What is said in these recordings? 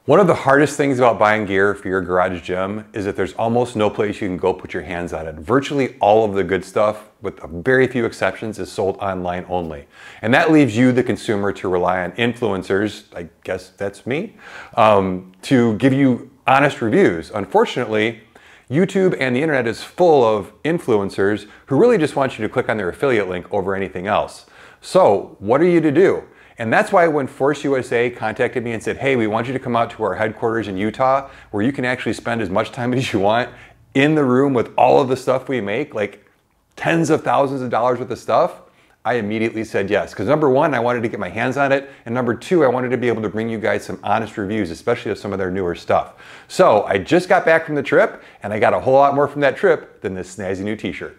One of the hardest things about buying gear for your garage gym is that there's almost no place you can go put your hands on it. Virtually all of the good stuff, with very few exceptions, is sold online only. And that leaves you, the consumer, to rely on influencers, I guess that's me, to give you honest reviews. Unfortunately, YouTube and the internet is full of influencers who really just want you to click on their affiliate link over anything else. So what are you to do? And that's why when Force USA contacted me and said, hey, we want you to come out to our headquarters in Utah, where you can actually spend as much time as you want in the room with all of the stuff we make, like tens of thousands of dollars worth of stuff, I immediately said yes. Because number one, I wanted to get my hands on it. And number two, I wanted to be able to bring you guys some honest reviews, especially of some of their newer stuff. So I just got back from the trip, and I got a whole lot more from that trip than this snazzy new t-shirt.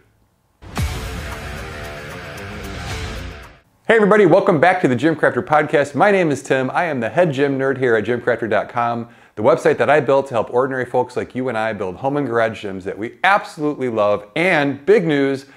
Hey everybody, welcome back to the GymCrafter podcast. My name is Tim. I am the head gym nerd here at GymCrafter.com, the website that I built to help ordinary folks like you and I build home and garage gyms that we absolutely love. And big news,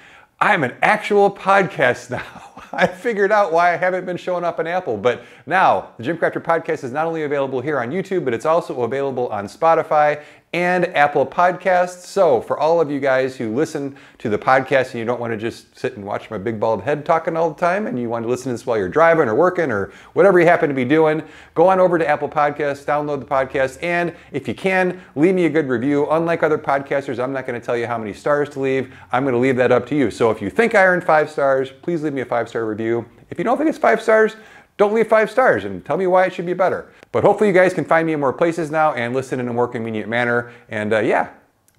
I'm an actual podcast now. I figured out why I haven't been showing up on Apple, but now the GymCrafter podcast is not only available here on YouTube, but it's also available on Spotify and Apple Podcasts. So for all of you guys who listen to the podcast and you don't want to just sit and watch my big bald head talking all the time, and you want to listen to this while you're driving or working or whatever you happen to be doing, go on over to Apple Podcasts, download the podcast, and if you can, leave me a good review. Unlike other podcasters, I'm not going to tell you how many stars to leave. I'm going to leave that up to you. So if you think I earned 5 stars, please leave me a 5-star review. If you don't think it's 5 stars, don't leave 5 stars and tell me why it should be better. But hopefully you guys can find me in more places now and listen in a more convenient manner. And yeah,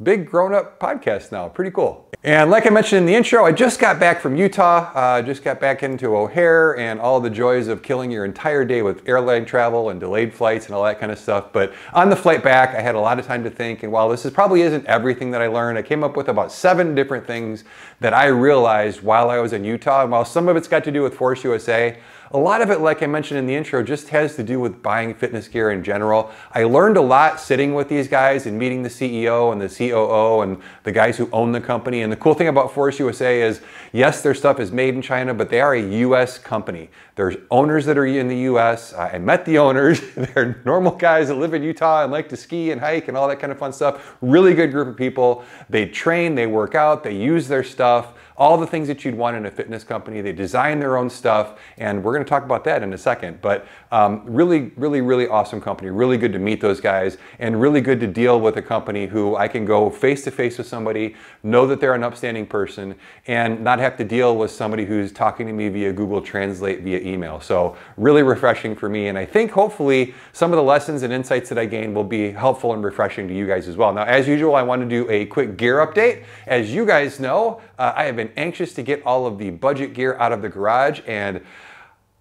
big grown-up podcast now, pretty cool. And like I mentioned in the intro, I just got back from Utah, just got back into O'Hare and all the joys of killing your entire day with airline travel and delayed flights and all that kind of stuff. But on the flight back, I had a lot of time to think, and while probably isn't everything that I learned, I came up with about 7 different things that I realized while I was in Utah. And while some of it's got to do with Force USA, a lot of it, like I mentioned in the intro, just has to do with buying fitness gear in general. I learned a lot sitting with these guys and meeting the CEO and the COO and the guys who own the company. And the cool thing about Force USA is, yes, their stuff is made in China, but they are a US company. There's owners that are in the US. I met the owners. They're normal guys that live in Utah and like to ski and hike and all that kind of fun stuff. Really good group of people. They train, they work out, they use their stuff. All the things that you'd want in a fitness company. They design their own stuff, and we're going to talk about that in a second. But really awesome company. Really good to meet those guys, and really good to deal with a company who I can go face to face with somebody, know that they're an upstanding person, and not have to deal with somebody who's talking to me via Google Translate via email. So really refreshing for me, and I think hopefully some of the lessons and insights that I gained will be helpful and refreshing to you guys as well. Now, as usual, I want to do a quick gear update. As you guys know, I have been anxious to get all of the budget gear out of the garage, and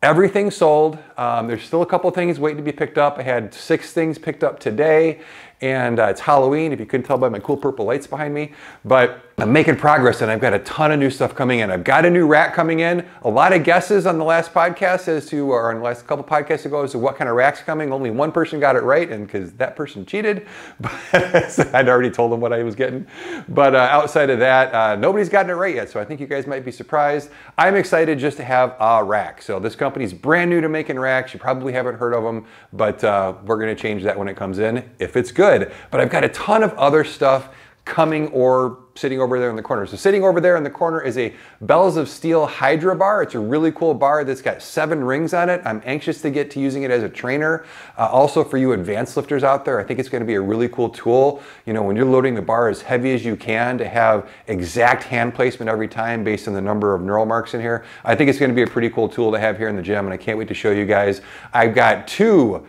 everything's sold. There's still a couple things waiting to be picked up. I had 6 things picked up today, and it's Halloween, if you couldn't tell by my cool purple lights behind me. But I'm making progress, and I've got a ton of new stuff coming in. I've got a new rack coming in. A lot of guesses on the last podcast as to, or on the last couple podcasts ago, as to what kind of rack's coming. Only one person got it right, and because that person cheated. But so I'd already told them what I was getting. But outside of that, nobody's gotten it right yet, so I think you guys might be surprised. I'm excited just to have a rack. So this company's brand new to making racks. You probably haven't heard of them, but we're going to change that when it comes in, if it's good. But I've got a ton of other stuff coming or sitting over there in the corner. So sitting over there in the corner is a Bells of Steel Hydra bar. It's a really cool bar that's got 7 rings on it. I'm anxious to get to using it as a trainer. Also for you advanced lifters out there, I think it's going to be a really cool tool. You know, when you're loading the bar as heavy as you can, to have exact hand placement every time based on the number of neural marks in here. I think it's going to be a pretty cool tool to have here in the gym, and I can't wait to show you guys. I've got 2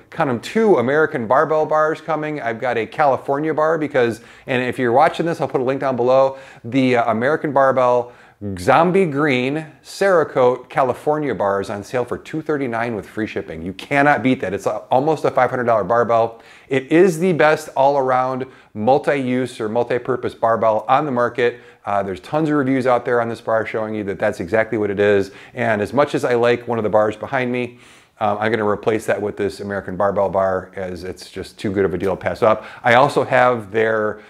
American barbell bars coming. I've got a California bar because, and if you're watching this, I'll put a link down below. The American Barbell Zombie Green Cerakote California bar is on sale for $239 with free shipping. You cannot beat that. It's almost a $500 barbell. It is the best all-around multi-use or multi-purpose barbell on the market. There's tons of reviews out there on this bar showing you that that's exactly what it is. And as much as I like one of the bars behind me, I'm going to replace that with this American Barbell bar, as it's just too good of a deal to pass up. I also have their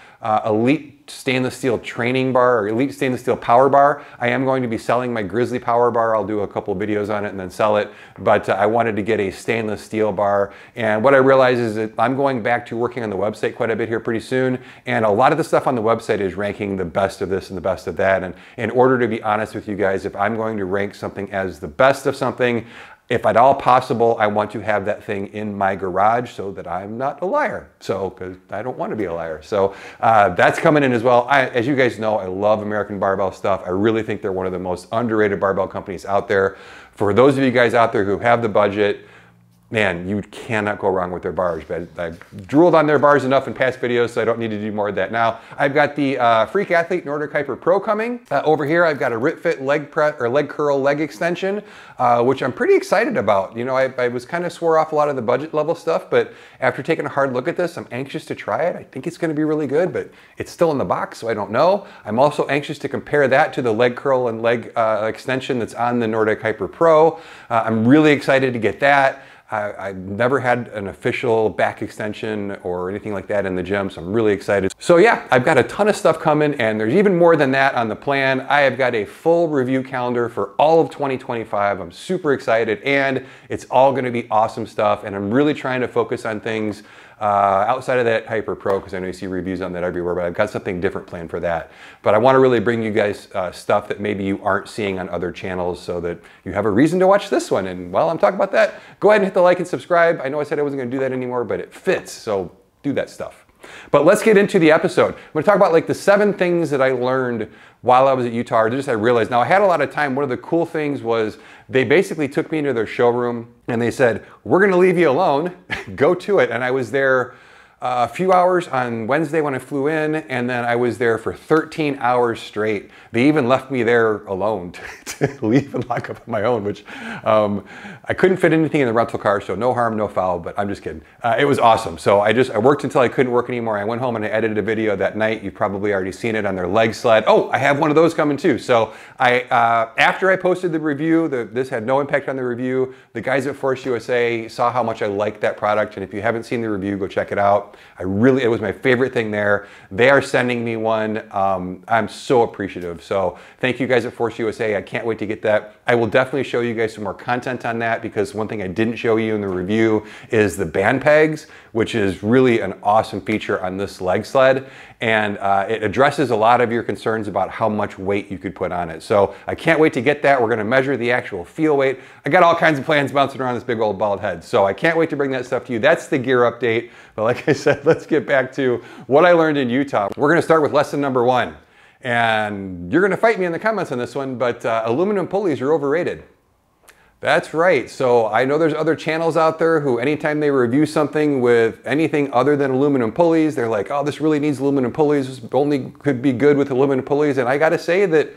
Elite stainless steel training bar or elite stainless steel power bar. I am going to be selling my Grizzly power bar. I'll do a couple of videos on it and then sell it. But I wanted to get a stainless steel bar. And what I realized is that I'm going back to working on the website quite a bit here pretty soon. And a lot of the stuff on the website is ranking the best of this and the best of that. And in order to be honest with you guys, if I'm going to rank something as the best of something, if at all possible, I want to have that thing in my garage so that I'm not a liar. So, because I don't want to be a liar. So that's coming in as well. As you guys know, I love American Barbell stuff. I really think they're one of the most underrated barbell companies out there. For those of you guys out there who have the budget, man, you cannot go wrong with their bars. But I've drooled on their bars enough in past videos, so I don't need to do more of that now. I've got the Freak Athlete Nordic Hyper Pro coming. Over here, I've got a Rip Fit leg press or leg curl leg extension, which I'm pretty excited about. You know, I was kind of swore off a lot of the budget level stuff, but after taking a hard look at this, I'm anxious to try it. I think it's going to be really good, but it's still in the box, so I don't know. I'm also anxious to compare that to the leg curl and leg extension that's on the Nordic Hyper Pro. I'm really excited to get that. I've never had an official back extension or anything like that in the gym, so I'm really excited. So yeah, I've got a ton of stuff coming, and there's even more than that on the plan. I have got a full review calendar for all of 2025. I'm super excited, and it's all gonna be awesome stuff, and I'm really trying to focus on things outside of that Hyper Pro, because I know you see reviews on that everywhere, but I've got something different planned for that. But I want to really bring you guys stuff that maybe you aren't seeing on other channels so that you have a reason to watch this one. And while I'm talking about that, go ahead and hit the like and subscribe. I know I said I wasn't going to do that anymore, but it fits, so do that stuff. But let's get into the episode. I'm going to talk about like the 7 things that I learned while I was at Utah, or just I realized. Now I had a lot of time. One of the cool things was they basically took me into their showroom and they said, we're going to leave you alone, go to it. And I was there a few hours on Wednesday when I flew in, and then I was there for 13 hours straight. They even left me there alone to leave and lock up on my own, which I couldn't fit anything in the rental car, so no harm, no foul, but I'm just kidding. It was awesome. So I worked until I couldn't work anymore. I went home and I edited a video that night. You've probably already seen it on their leg sled. Oh, I have one of those coming too. So after I posted the review, this had no impact on the review. The guys at Force USA saw how much I liked that product, and if you haven't seen the review, go check it out. It was my favorite thing there. They are sending me one. I'm so appreciative. So thank you guys at Force USA. I can't wait to get that. I will definitely show you guys some more content on that, because one thing I didn't show you in the review is the band pegs, which is really an awesome feature on this leg sled. And it addresses a lot of your concerns about how much weight you could put on it. So I can't wait to get that. We're gonna measure the actual feel weight. I got all kinds of plans bouncing around this big old bald head. So I can't wait to bring that stuff to you. That's the gear update. But like I said, let's get back to what I learned in Utah. We're gonna start with lesson number 1. And you're gonna fight me in the comments on this one, but aluminum pulleys are overrated. That's right. So I know there's other channels out there who anytime they review something with anything other than aluminum pulleys, they're like, oh, this really needs aluminum pulleys. This only could be good with aluminum pulleys. And I got to say that,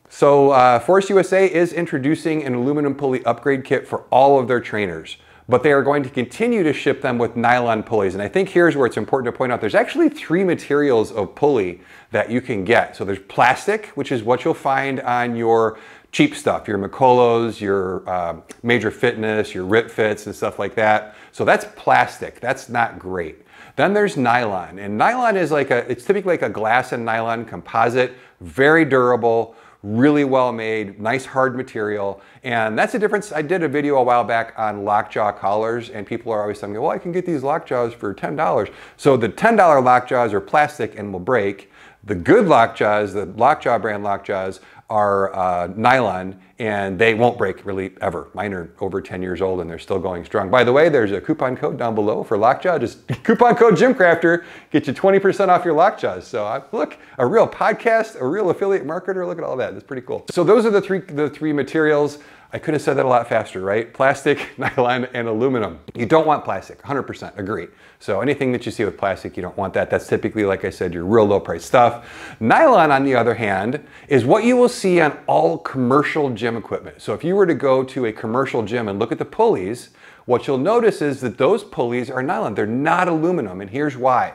So Force USA is introducing an aluminum pulley upgrade kit for all of their trainers, but they are going to continue to ship them with nylon pulleys. And I think here's where it's important to point out, there's actually 3 materials of pulley that you can get. So there's plastic, which is what you'll find on your cheap stuff, your McCulloughs, your Major Fitness, your Rip Fits and stuff like that. So that's plastic, that's not great. Then there's nylon, and nylon is it's typically like a glass and nylon composite, very durable, really well made, nice hard material. And that's the difference. I did a video a while back on LockJaw collars, and people are always telling me, well, I can get these LockJaws for $10. So the $10 LockJaws are plastic and will break. The good LockJaws, the LockJaw brand LockJaws, are nylon, and they won't break really ever. Mine are over 10 years old and they're still going strong. By the way, there's a coupon code down below for LockJaw. Just coupon code GymCrafter, get you 20% off your LockJaws. So look, a real podcast, a real affiliate marketer, look at all that. That's pretty cool. So those are the three materials. I could have said that a lot faster, right? Plastic, nylon, and aluminum. You don't want plastic, 100% agree. So anything that you see with plastic, you don't want that. That's typically, like I said, your real low price stuff. Nylon, on the other hand, is what you will see on all commercial gym equipment. So if you were to go to a commercial gym and look at the pulleys, what you'll notice is that those pulleys are nylon. They're not aluminum, and here's why.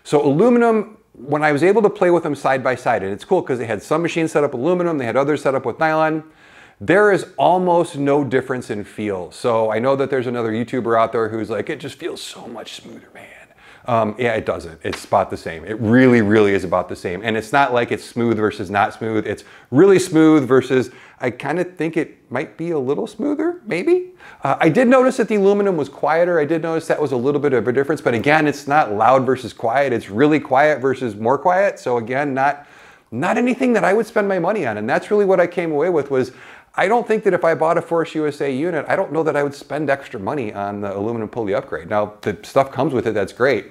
So aluminum, when I was able to play with them side by side, and it's cool because they had some machines set up aluminum, they had others set up with nylon, there is almost no difference in feel. So I know that there's another YouTuber out there who's like, it just feels so much smoother, man. Yeah, it doesn't. It's about the same. It really, really is about the same. And it's not like it's smooth versus not smooth. It's really smooth versus I kind of think it might be a little smoother, maybe. I did notice that the aluminum was quieter. I did notice that was a little bit of a difference, but again, it's not loud versus quiet. It's really quiet versus more quiet. So again, not anything that I would spend my money on. And that's really what I came away with was, I don't think that if I bought a Force USA unit, I don't know that I would spend extra money on the aluminum pulley upgrade. Now, the stuff comes with it, that's great.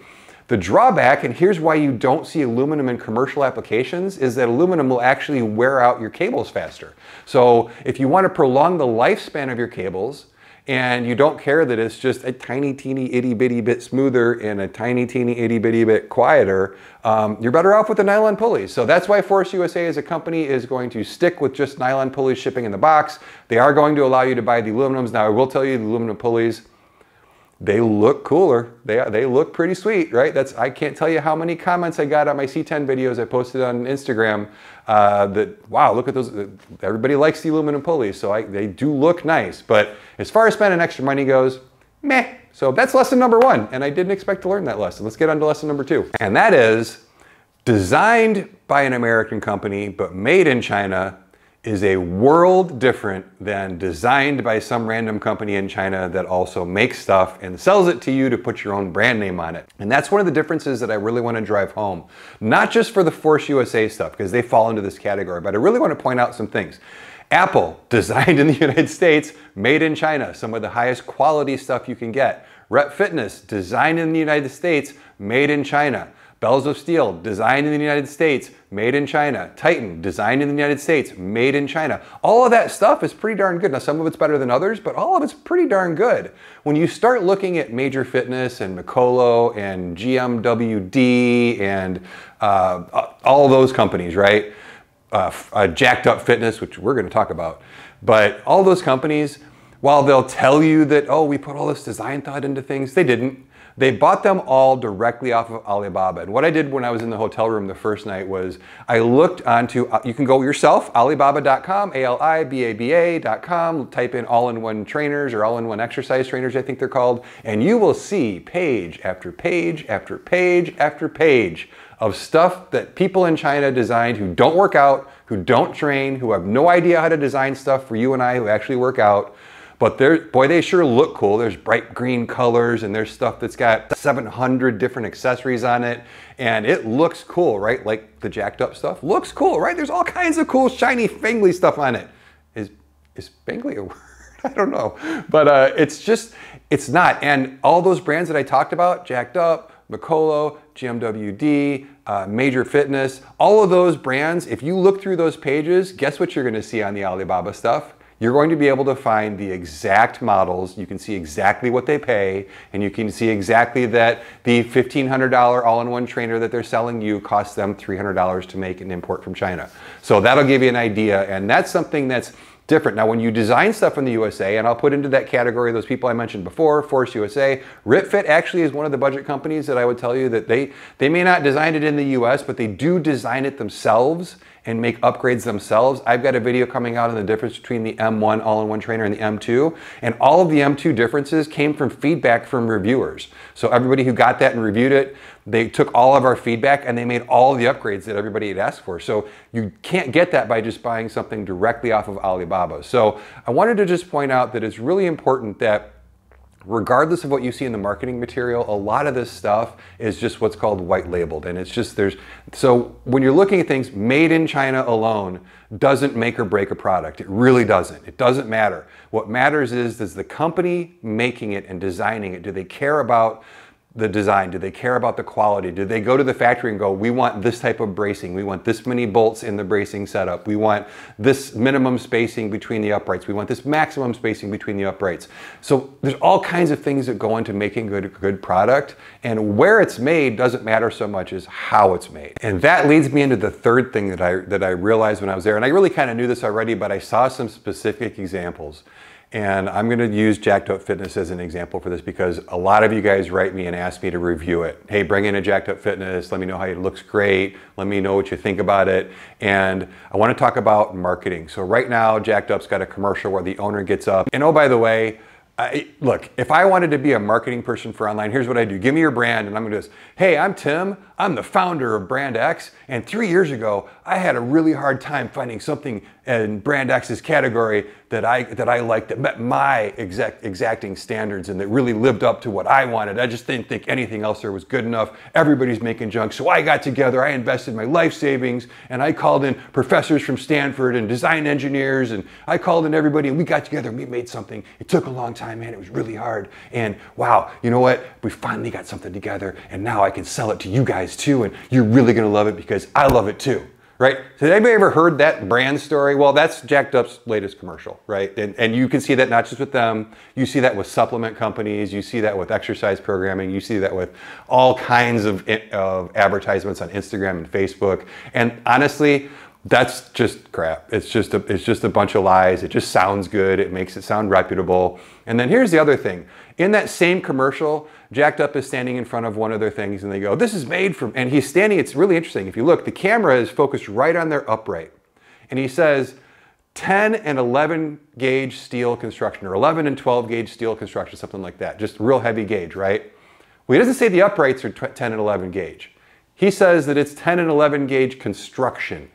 The drawback, and here's why you don't see aluminum in commercial applications, is that aluminum will actually wear out your cables faster. So if you want to prolong the lifespan of your cables, and you don't care that it's just a tiny, teeny, itty bitty bit smoother and a tiny, teeny, itty bitty bit quieter, you're better off with the nylon pulleys. So that's why Force USA as a company is going to stick with just nylon pulleys shipping in the box. They are going to allow you to buy the aluminums. Now I will tell you the aluminum pulleys, they look cooler. They look pretty sweet, right? I can't tell you how many comments I got on my C10 videos I posted on Instagram that, wow, look at those. Everybody likes the aluminum pulleys, so they do look nice. But as far as spending extra money goes, meh. So that's lesson number one, and I didn't expect to learn that lesson. Let's get on to lesson number two. And that is, designed by an American company, but made in China, is a world different than designed by some random company in China that also makes stuff and sells it to you to put your own brand name on it. And that's one of the differences that I really want to drive home. Not just for the Force USA stuff, because they fall into this category, but I really want to point out some things. Apple, designed in the United States, made in China, some of the highest quality stuff you can get. Rep Fitness, designed in the United States, made in China. Bells of Steel, designed in the United States, made in China. Titan, designed in the United States, made in China. All of that stuff is pretty darn good. Now, some of it's better than others, but all of it's pretty darn good. When you start looking at Major Fitness and Mikolo and GMWD and all those companies, right? Jacked Up Fitness, which we're going to talk about. But all those companies, while they'll tell you that, oh, we put all this design thought into things, they didn't. They bought them all directly off of Alibaba. And what I did when I was in the hotel room the first night was I looked onto, you can go yourself, alibaba.com, alibaba.com, type in all-in-one trainers or all-in-one exercise trainers, I think they're called, and you will see page after page after page after page of stuff that people in China designed who don't work out, who don't train, who have no idea how to design stuff for you and I who actually work out. But boy, they sure look cool. There's bright green colors and there's stuff that's got 700 different accessories on it. And it looks cool, right? Like the jacked up stuff looks cool, right? There's all kinds of cool, shiny, fangly stuff on it. Is fangly a word? I don't know. But it's not. And all those brands that I talked about, Jacked Up, Mikolo, GMWD, Major Fitness, all of those brands, if you look through those pages, guess what you're gonna see on the Alibaba stuff? You're going to be able to find the exact models. You can see exactly what they pay, and you can see exactly that the $1,500 all-in-one trainer that they're selling you costs them $300 to make and import from China. So that'll give you an idea, and that's something that's different. Now, when you design stuff in the USA, and I'll put into that category those people I mentioned before, Force USA, RipFit actually is one of the budget companies that I would tell you that they may not design it in the US, but they do design it themselves and make upgrades themselves. I've got a video coming out on the difference between the M1 all-in-one trainer and the M2, and all of the M2 differences came from feedback from reviewers. So everybody who got that and reviewed it, they took all of our feedback and they made all the upgrades that everybody had asked for. So you can't get that by just buying something directly off of Alibaba. So I wanted to just point out that it's really important that regardless of what you see in the marketing material, a lot of this stuff is just what's called white labeled. And it's just so when you're looking at things, made in China alone doesn't make or break a product. It really doesn't. It doesn't matter. What matters is, does the company making it and designing it, do they care about the design? Do they care about the quality? Do they go to the factory and go, we want this type of bracing, we want this many bolts in the bracing setup, we want this minimum spacing between the uprights, we want this maximum spacing between the uprights. So there's all kinds of things that go into making a good product, and where it's made doesn't matter so much as how it's made. And that leads me into the third thing that I realized when I was there, and I really kind of knew this already, but I saw some specific examples. And I'm going to use Jacked Up Fitness as an example for this because a lot of you guys write me and ask me to review it. Hey, bring in a Jacked Up Fitness. Let me know how it looks great. Let me know what you think about it. And I want to talk about marketing. So right now, Jacked Up's got a commercial where the owner gets up. And oh, by the way, Look, if I wanted to be a marketing person for online, here's what I do. Give me your brand and I'm gonna do this. Hey, I'm Tim. I'm the founder of Brand X. And 3 years ago, I had a really hard time finding something in Brand X's category that I liked, that met my exacting standards and that really lived up to what I wanted. I just didn't think anything else there was good enough. Everybody's making junk. So I got together, I invested my life savings, and I called in professors from Stanford and design engineers, and I called in everybody, and we got together and we made something. It took a long time, man. It was really hard. And wow, you know what? We finally got something together, and now I can sell it to you guys too, and you're really gonna love it because I love it too. Right? So has anybody ever heard that brand story? Well, that's Jacked Up's latest commercial, right? And you can see that not just with them, you see that with supplement companies, you see that with exercise programming, you see that with all kinds of advertisements on Instagram and Facebook. And honestly, that's just crap. It's just a bunch of lies. It just sounds good. It makes it sound reputable. And then here's the other thing. In that same commercial, Jacked Up is standing in front of one of their things and they go, this is made from, and he's standing, it's really interesting. If you look, the camera is focused right on their upright. And he says, 10 and 11 gauge steel construction, or 11 and 12 gauge steel construction, something like that. Just real heavy gauge, right? Well, he doesn't say the uprights are 10 and 11 gauge. He says that it's 10 and 11 gauge construction.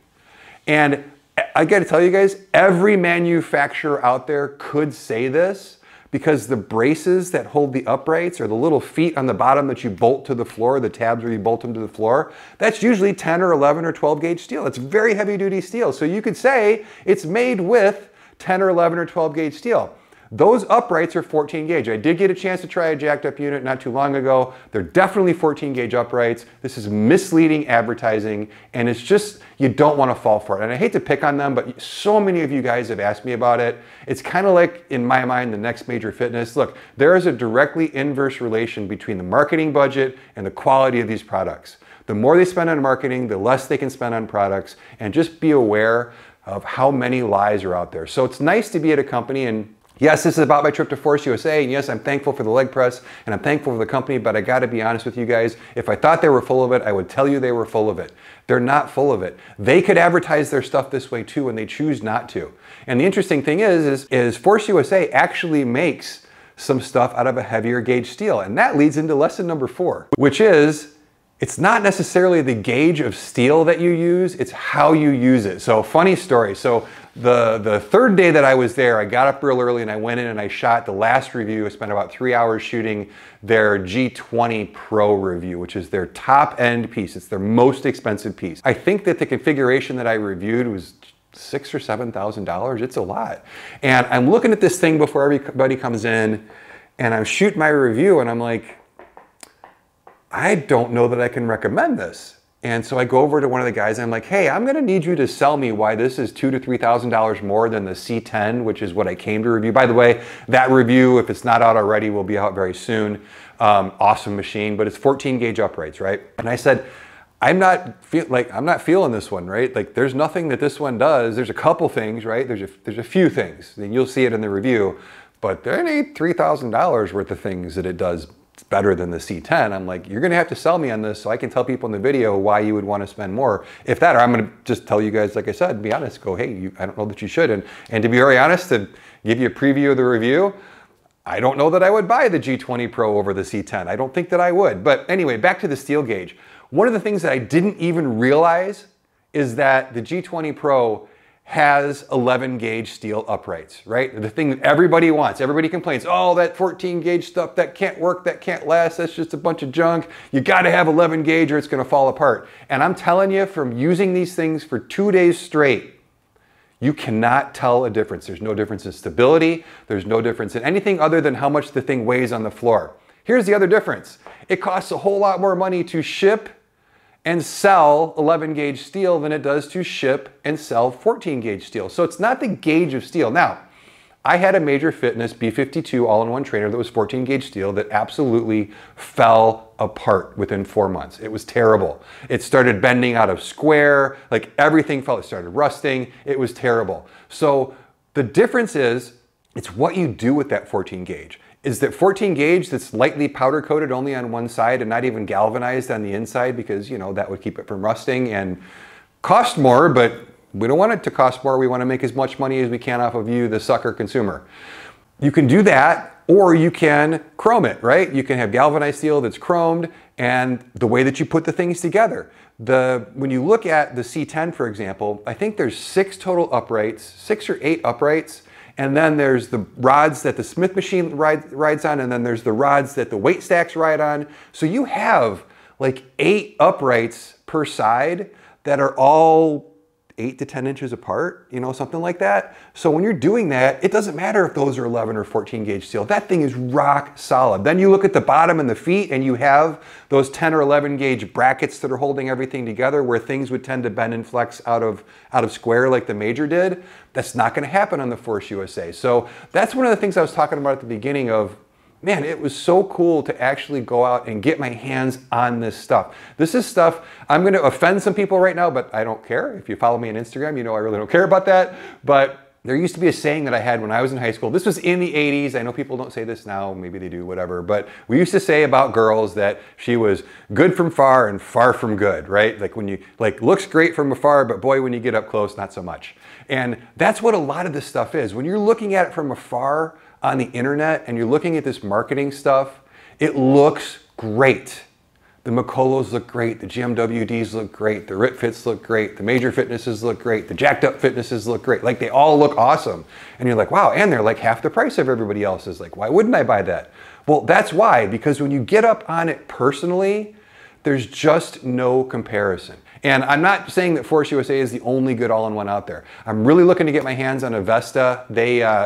And I got to tell you guys, every manufacturer out there could say this, because the braces that hold the uprights, or the little feet on the bottom that you bolt to the floor, the tabs where you bolt them to the floor, that's usually 10 or 11 or 12 gauge steel. It's very heavy duty steel. So you could say it's made with 10 or 11 or 12 gauge steel. Those uprights are 14 gauge. I did get a chance to try a Jacked Up unit not too long ago. They're definitely 14 gauge uprights. This is misleading advertising, and it's just, you don't want to fall for it. And I hate to pick on them, but so many of you guys have asked me about it. It's kind of like, in my mind, the next major fitness. Look, there is a directly inverse relation between the marketing budget and the quality of these products. The more they spend on marketing, the less they can spend on products, and just be aware of how many lies are out there. So it's nice to be at a company, and yes, this is about my trip to Force USA, and yes, I'm thankful for the leg press, and I'm thankful for the company, but I gotta be honest with you guys, if I thought they were full of it, I would tell you they were full of it. They're not full of it. They could advertise their stuff this way too, and they choose not to. And the interesting thing is Force USA actually makes some stuff out of a heavier gauge steel, and that leads into lesson number 4, which is, it's not necessarily the gauge of steel that you use, it's how you use it. So funny story. So the third day that I was there, I got up real early and I went in and I shot the last review. I spent about 3 hours shooting their G20 Pro review, which is their top end piece. It's their most expensive piece. I think that the configuration that I reviewed was $6,000 or $7,000. It's a lot. And I'm looking at this thing before everybody comes in, and I'm shooting my review and I'm like, I don't know that I can recommend this. And so I go over to one of the guys and I'm like, hey, I'm gonna need you to sell me why this is $2,000 to $3,000 more than the C10, which is what I came to review. By the way, that review, if it's not out already, will be out very soon. Awesome machine, but it's 14 gauge uprights, right? And I said, I'm not feeling this one, right? Like, there's nothing that this one does. There's a couple things, right? There's a few things, and you'll see it in the review, but there ain't $3,000 worth of things that it does better than the C10. I'm like, you're gonna have to sell me on this so I can tell people in the video why you would want to spend more. If that, or I'm gonna just tell you guys, like I said, be honest, go, hey, I don't know that you should. And to be very honest, to give you a preview of the review, I don't know that I would buy the G20 Pro over the C10. I don't think that I would. But anyway, back to the steel gauge. One of the things that I didn't even realize is that the G20 Pro has 11 gauge steel uprights, right? The thing that everybody wants, everybody complains, oh, that 14 gauge stuff, that can't work, that can't last, that's just a bunch of junk. You gotta have 11 gauge or it's gonna fall apart. And I'm telling you, from using these things for 2 days straight, you cannot tell a difference. There's no difference in stability. There's no difference in anything other than how much the thing weighs on the floor. Here's the other difference. It costs a whole lot more money to ship and sell 11 gauge steel than it does to ship and sell 14 gauge steel. So it's not the gauge of steel. Now, I had a Major Fitness B52 all-in-one trainer that was 14 gauge steel that absolutely fell apart within 4 months. It was terrible. It started bending out of square, like everything fell, it started rusting, it was terrible. So the difference is, it's what you do with that 14 gauge. Is that 14 gauge that's lightly powder coated only on one side and not even galvanized on the inside, because, you know, that would keep it from rusting and cost more, but we don't want it to cost more. We want to make as much money as we can off of you, the sucker consumer. You can do that, Or you can chrome it, right? You can have galvanized steel that's chromed, and the way that you put the things together. When you look at the C10, for example, I think there's 6 total uprights, 6 or 8 uprights, and then there's the rods that the Smith machine rides on, and then there's the rods that the weight stacks ride on. So you have like 8 uprights per side that are all 8 to 10 inches apart, you know, something like that. So when you're doing that, it doesn't matter if those are 11 or 14 gauge steel. That thing is rock solid. Then you look at the bottom and the feet, and you have those 10 or 11 gauge brackets that are holding everything together, where things would tend to bend and flex out of square like the Major did. That's not going to happen on the Force USA. So that's one of the things I was talking about at the beginning of, man, it was so cool to actually go out and get my hands on this stuff. This is stuff, I'm going to offend some people right now, but I don't care. If you follow me on Instagram, you know I really don't care about that. But there used to be a saying that I had when I was in high school. This was in the 80s. I know people don't say this now. Maybe they do, whatever. But we used to say about girls that she was good from far and far from good, right? Like when you, like, looks great from afar, but boy, when you get up close, not so much. And that's what a lot of this stuff is. When you're looking at it from afar, on the internet, and you're looking at this marketing stuff, it looks great. The Macolos look great, the GMWDs look great, the RipFits look great, the Major Fitnesses look great, the Jacked Up Fitnesses look great. Like, they all look awesome. And you're like, wow, and they're like half the price of everybody else's. Like, why wouldn't I buy that? Well, that's why, because when you get up on it personally, there's just no comparison. And I'm not saying that Force USA is the only good all-in-one out there. I'm really looking to get my hands on a Vesta.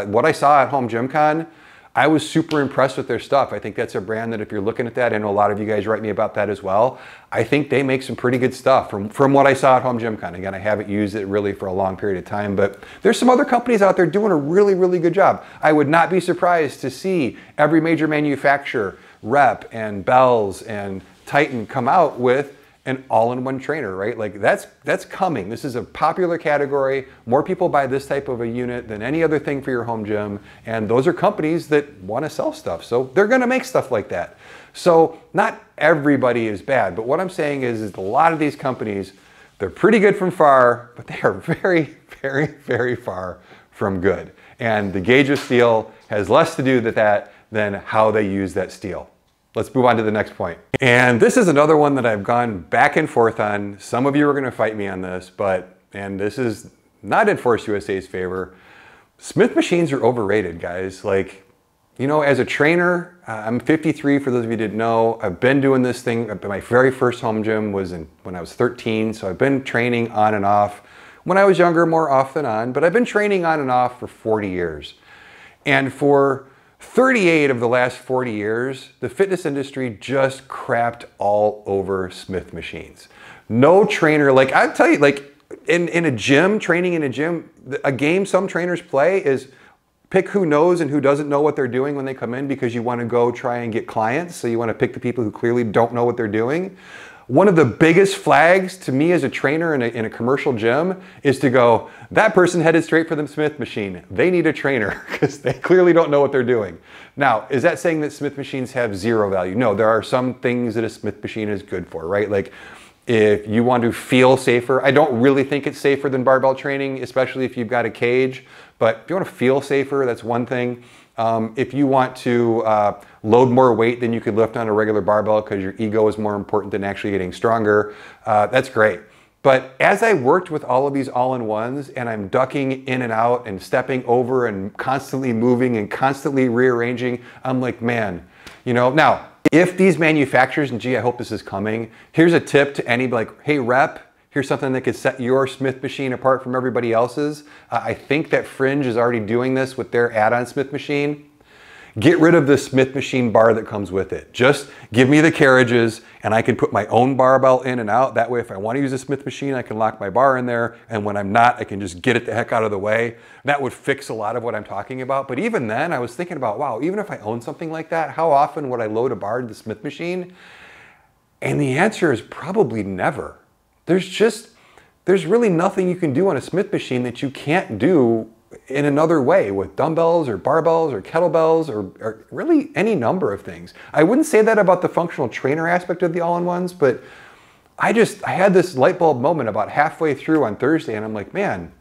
What I saw at Home Gym Con, I was super impressed with their stuff. I think that's a brand that if you're looking at that, I know a lot of you guys write me about that as well. I think they make some pretty good stuff from what I saw at Home Gym Con. Again, I haven't used it really for a long period of time, but there's some other companies out there doing a really, really good job. I would not be surprised to see every major manufacturer, Rep and Bell's and Titan, come out with an all-in-one trainer, right? Like that's coming. This is a popular category. More people buy this type of a unit than any other thing for your home gym. And those are companies that want to sell stuff. So they're going to make stuff like that. So not everybody is bad, but what I'm saying is a lot of these companies, they're pretty good from far, but they are very, very, very far from good. And the gauge of steel has less to do with that than how they use that steel. Let's move on to the next point. And this is another one that I've gone back and forth on. Some of you are going to fight me on this, and this is not in Force USA's favor. Smith machines are overrated, guys. Like, you know, as a trainer, I'm 53 for those of you who didn't know. I've been doing this thing. My very first home gym was when I was 13, so I've been training on and off. When I was younger, more off than on, but I've been training on and off for 40 years. And for 38 of the last 40 years, the fitness industry just crapped all over Smith machines. No trainer, like I'll tell you, like in a gym, training in a gym, a game some trainers play is pick who knows and who doesn't know what they're doing when they come in, because you want to go try and get clients. So you want to pick the people who clearly don't know what they're doing. One of the biggest flags to me as a trainer in a commercial gym is to go, that person headed straight for the Smith machine. They need a trainer because they clearly don't know what they're doing. Now, is that saying that Smith machines have zero value? No, there are some things that a Smith machine is good for, right? Like if you want to feel safer, I don't really think it's safer than barbell training, especially if you've got a cage. But if you want to feel safer, that's one thing. If you want to load more weight than you could lift on a regular barbell because your ego is more important than actually getting stronger, that's great. But as I worked with all of these all-in-ones and I'm ducking in and out and stepping over and constantly moving and constantly rearranging, I'm like, man, you know, now if these manufacturers, and gee, I hope this is coming, here's a tip to anybody, like, hey, Rep, here's something that could set your Smith machine apart from everybody else's. I think that Fringe is already doing this with their add-on Smith machine. Get rid of the Smith machine bar that comes with it. Just give me the carriages and I can put my own barbell in and out. That way, if I want to use a Smith machine, I can lock my bar in there. And when I'm not, I can just get it the heck out of the way. That would fix a lot of what I'm talking about. But even then, I was thinking about, wow, even if I own something like that, how often would I load a bar to the Smith machine? And the answer is probably never. There's really nothing you can do on a Smith machine that you can't do in another way with dumbbells or barbells or kettlebells or really any number of things. I wouldn't say that about the functional trainer aspect of the all-in-ones, but I had this light bulb moment about halfway through on Thursday, and I'm like, man,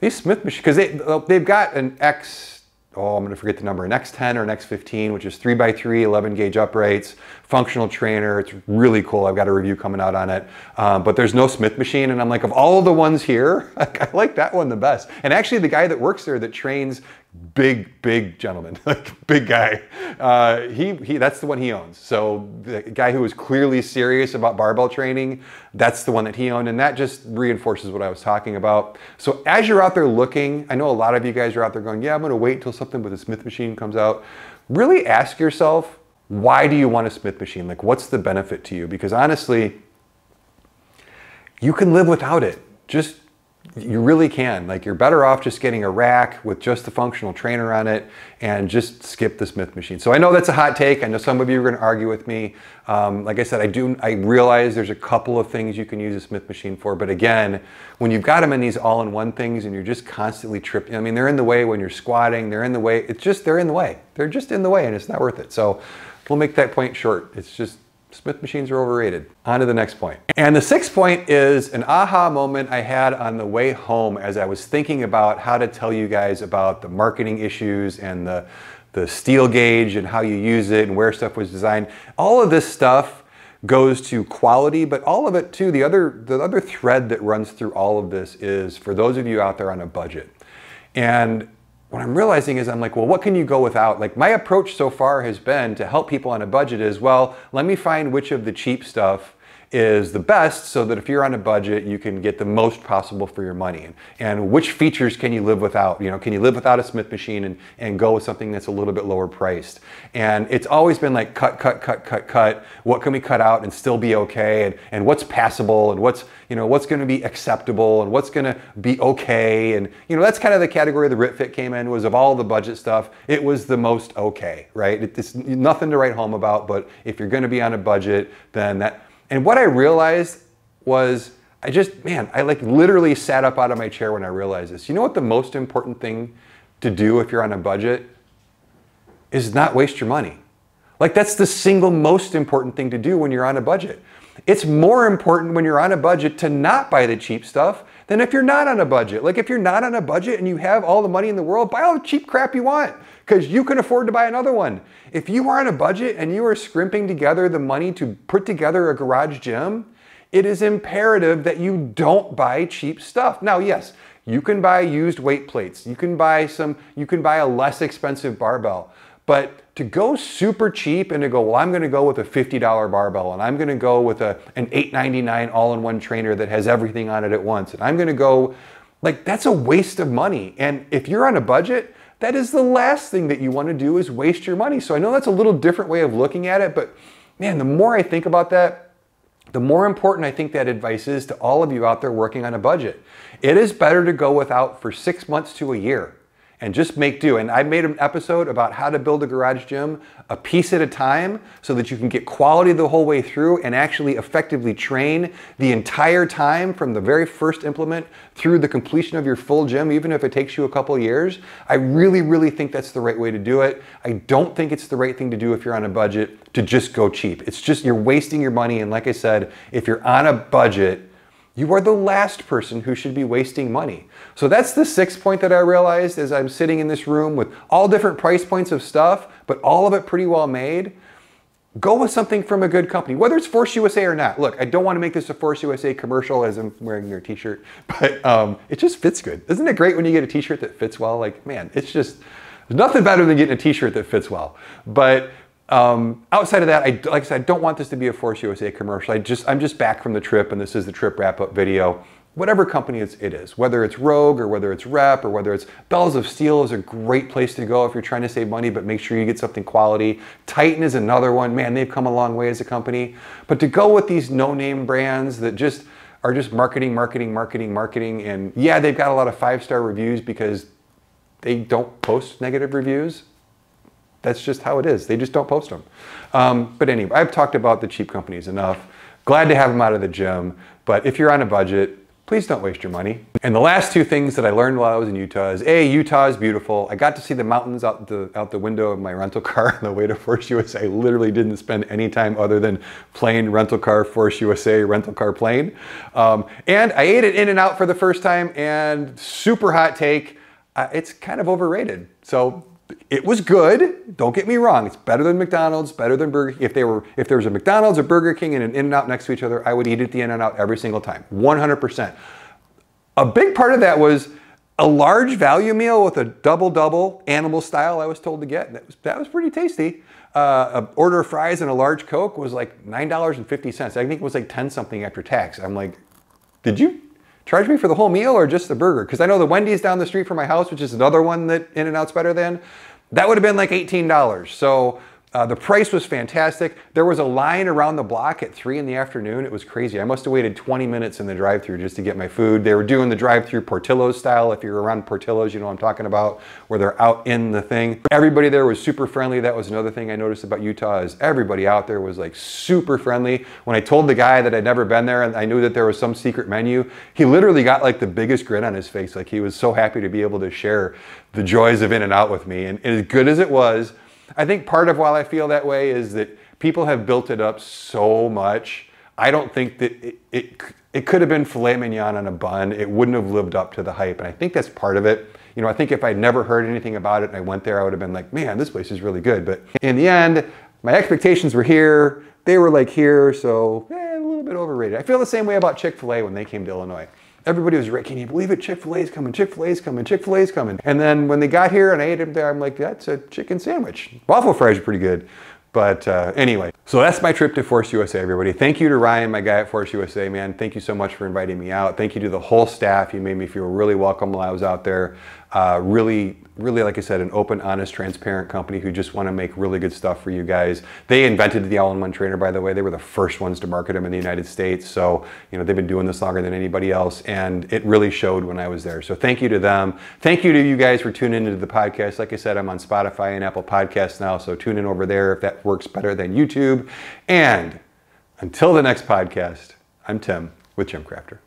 these Smith machines, because they've got an X oh, I'm gonna forget the number, an X10 or an X15, which is 3x3, 11 gauge uprights, functional trainer. It's really cool. I've got a review coming out on it. But there's no Smith machine. And I'm like, of all of the ones here, I like that one the best. And actually the guy that works there that trains big gentleman, like big guy, that's the one he owns. So the guy who was clearly serious about barbell training, that's the one that he owned. And that just reinforces what I was talking about. So as you're out there looking, I know a lot of you guys are out there going, yeah, I'm gonna wait until something with a Smith machine comes out. Really ask yourself, why do you want a Smith machine? Like, what's the benefit to you? Because honestly, you can live without it. You really can. Like, you're better off just getting a rack with just the functional trainer on it and just skip the Smith machine. So I know that's a hot take. I know some of you are going to argue with me. Like I said, I realize there's a couple of things you can use a Smith machine for. But again, when you've got them in these all-in-one things and you're just constantly tripping, I mean, they're in the way when you're squatting. They're in the way. They're in the way. They're just in the way, and it's not worth it. So we'll make that point short. It's just, Smith machines are overrated. On to the next point. And the sixth point is an aha moment I had on the way home as I was thinking about how to tell you guys about the marketing issues and the steel gauge and how you use it and where stuff was designed. All of this stuff goes to quality, but all of it too, the other thread that runs through all of this is for those of you out there on a budget. And what I'm realizing is I'm like, well, what can you go without? Like, my approach so far has been to help people on a budget is, well, let me find which of the cheap stuff is the best so that if you're on a budget, you can get the most possible for your money. And which features can you live without? You know, can you live without a Smith machine and go with something that's a little bit lower priced? And it's always been like cut. What can we cut out and still be okay? And what's passable and what's going to be acceptable and what's going to be okay? And that's kind of the category the RitFit came in, was of all the budget stuff, it was the most okay, right? It's nothing to write home about, but if you're going to be on a budget, then that. And what I realized was, I like literally sat up out of my chair when I realized this. You know what the most important thing to do if you're on a budget is not waste your money. Like, that's the single most important thing to do when you're on a budget. It's more important when you're on a budget to not buy the cheap stuff than if you're not on a budget. Like, if you're not on a budget and you have all the money in the world, buy all the cheap crap you want because you can afford to buy another one. If you are on a budget and you are scrimping together the money to put together a garage gym, it is imperative that you don't buy cheap stuff. Now, yes, you can buy used weight plates. You can buy a less expensive barbell. But to go super cheap and to go, well, I'm going to go with a $50 barbell and I'm going to go with an $8.99 all-in-one trainer that has everything on it at once. And I'm going to go, like, that's a waste of money. And if you're on a budget, that is the last thing that you want to do is waste your money. So I know that's a little different way of looking at it, but man, the more I think about that, the more important I think that advice is to all of you out there working on a budget. It is better to go without for 6 months to a year and just make do. And I made an episode about how to build a garage gym a piece at a time so that you can get quality the whole way through and actually effectively train the entire time from the very first implement through the completion of your full gym, even if it takes you a couple years. I really think that's the right way to do it. I don't think it's the right thing to do if you're on a budget to just go cheap. It's just, you're wasting your money. And like I said, if you're on a budget, you are the last person who should be wasting money. So that's the sixth point that I realized as I'm sitting in this room with all different price points of stuff, but all of it pretty well made. Go with something from a good company, whether it's Force USA or not. Look, I don't want to make this a Force USA commercial as I'm wearing their t-shirt, but it just fits good. Isn't it great when you get a t-shirt that fits well? Like, man, it's just, there's nothing better than getting a t-shirt that fits well. But outside of that, like I said, I don't want this to be a Force USA commercial. I'm just back from the trip and this is the trip wrap-up video. Whatever company it is, whether it's Rogue or whether it's Rep or whether it's Bells of Steel is a great place to go if you're trying to save money, but make sure you get something quality. Titan is another one. Man, they've come a long way as a company. But to go with these no-name brands that just are just marketing, and yeah, they've got a lot of 5-star reviews because they don't post negative reviews. That's just how it is. They just don't post them. But anyway, I've talked about the cheap companies enough. Glad to have them out of the gym. But if you're on a budget, please don't waste your money. And the last two things that I learned while I was in Utah is, A, Utah is beautiful. I got to see the mountains out the window of my rental car on the way to Force USA. I literally didn't spend any time other than plane, rental car, Force USA, rental car, plane. And I ate at In-N-Out for the first time, and super hot take, it's kind of overrated. So It was good. Don't get me wrong. It's better than McDonald's, better than Burger King. If there was a McDonald's, a Burger King, and an In-N-Out next to each other, I would eat at the In-N-Out every single time, 100%. A big part of that was a large value meal with a double animal style I was told to get. That was pretty tasty. An order of fries and a large Coke was like $9.50. I think it was like 10 something after tax. I'm like, did you charge me for the whole meal or just the burger? Because I know the Wendy's down the street from my house, which is another one that In-N-Out's better than, that would have been like $18. So the price was fantastic. There was a line around the block at 3 in the afternoon. It was crazy. I must have waited 20 minutes in the drive-thru just to get my food. They were doing the drive-thru Portillo's style. If you're around Portillo's, you know what I'm talking about, where they're out in the thing. Everybody there was super friendly. That was another thing I noticed about Utah is everybody out there was like super friendly. When I told the guy that I'd never been there and I knew that there was some secret menu, he literally got like the biggest grin on his face. Like he was so happy to be able to share the joys of In-N-Out with me. And as good as it was, I think part of why I feel that way is that people have built it up so much. I don't think that it could have been filet mignon on a bun. It wouldn't have lived up to the hype. And I think that's part of it. You know, I think if I'd never heard anything about it and I went there, I would have been like, man, this place is really good. But in the end, my expectations were here. They were like here. So a little bit overrated. I feel the same way about Chick-fil-A when they came to Illinois. Everybody was right. Can you believe it? Chick-fil-A's coming, Chick-fil-A's coming, Chick-fil-A's coming. And then when they got here and I ate it there, I'm like, that's a chicken sandwich. Waffle fries are pretty good. But anyway, so that's my trip to Force USA, everybody. Thank you to Ryan, my guy at Force USA, man. Thank you so much for inviting me out. Thank you to the whole staff. You made me feel really welcome while I was out there. Really, like I said, an open, honest, transparent company who just want to make really good stuff for you guys. They invented the all-in-one trainer, by the way. They were the first ones to market them in the United States. So, you know, they've been doing this longer than anybody else, and it really showed when I was there. So thank you to them. Thank you to you guys for tuning into the podcast. Like I said, I'm on Spotify and Apple Podcasts now, so tune in over there if that works better than YouTube. And until the next podcast, I'm Tim with GymCrafter.